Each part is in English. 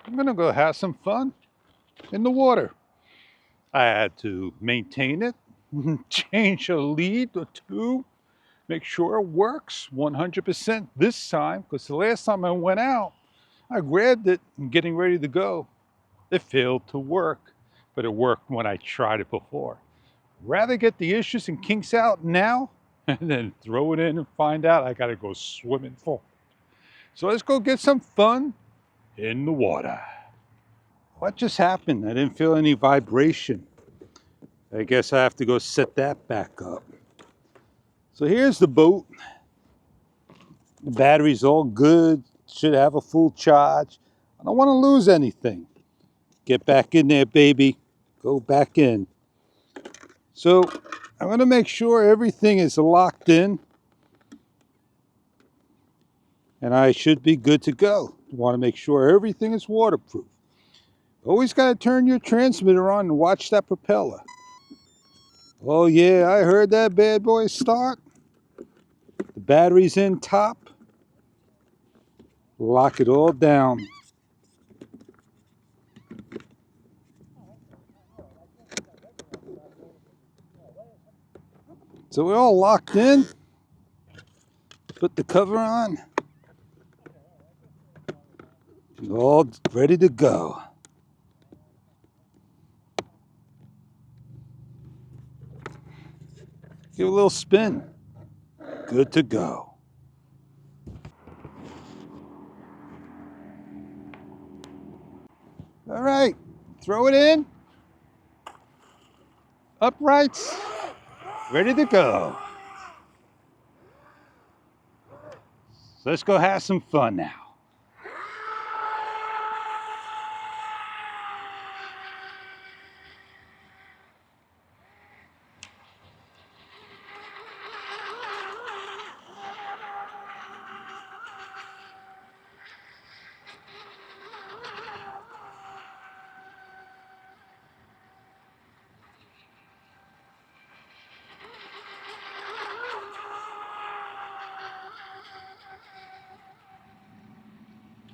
I'm gonna go have some fun in the water. I had to maintain it, change a lead or two, make sure it works 100% this time, because the last time I went out, I grabbed it and getting ready to go. It failed to work, but it worked when I tried it before. Rather get the issues and kinks out now and then throw it in and find out I gotta go swimming for. So let's go get some fun in the water. What just happened? I didn't feel any vibration. I guess I have to go set that back up. So here's the boat. The battery's all good. Should have a full charge. I don't want to lose anything. Get back in there, baby. Go back in. So I'm going to make sure everything is locked in. And I should be good to go. You want to make sure everything is waterproof. Always got to turn your transmitter on and watch that propeller. Oh yeah, I heard that bad boy start. The battery's in top. Lock it all down. So we're all locked in. Put the cover on. All ready to go. Give it a little spin. Good to go. All right, throw it in. Uprights. Ready to go. So let's go have some fun now.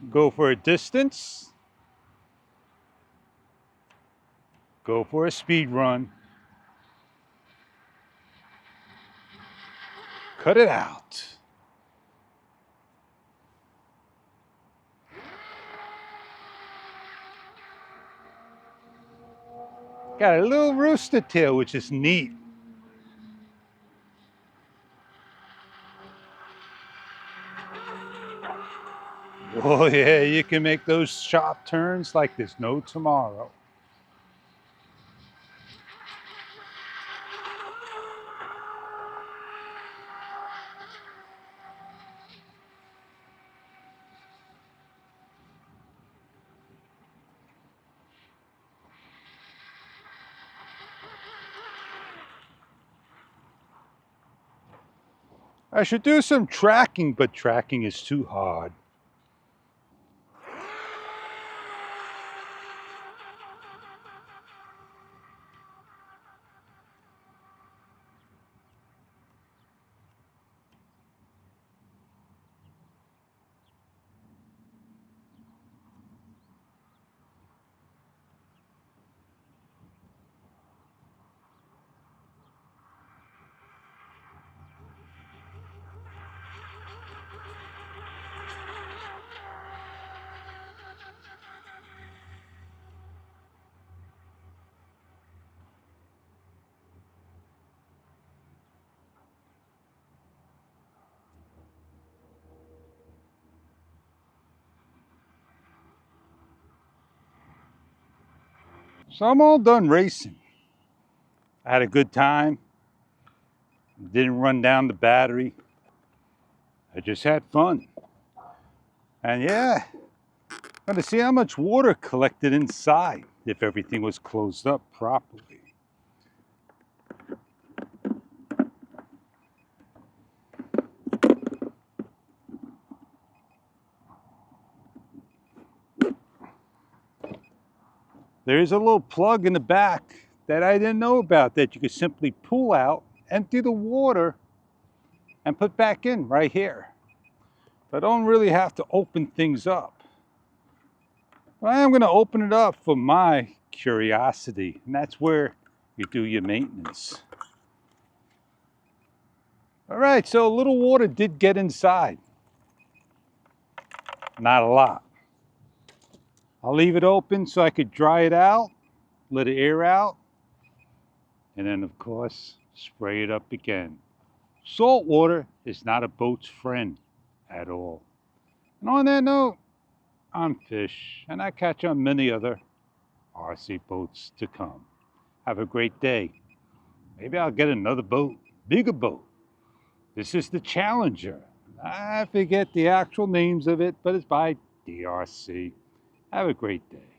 Go for a distance. Go for a speed run. Cut it out. Got a little rooster tail, which is neat. Oh yeah, you can make those sharp turns like there's no tomorrow. I should do some tracking, but tracking is too hard. So I'm all done racing. I had a good time. Didn't run down the battery. I just had fun. And yeah, I'm gonna see how much water collected inside if everything was closed up properly. There's a little plug in the back that I didn't know about that you could simply pull out, empty the water, and put back in right here. So I don't really have to open things up. But I am going to open it up for my curiosity, and that's where you do your maintenance. All right, so a little water did get inside. Not a lot. I'll leave it open so I could dry it out, let it air out, and then of course, spray it up again. Salt water is not a boat's friend at all. And on that note, I'm Fish, and I catch on many other RC boats to come. Have a great day. Maybe I'll get another boat, bigger boat. This is the Challenger. I forget the actual names of it, but it's by DRC. Have a great day.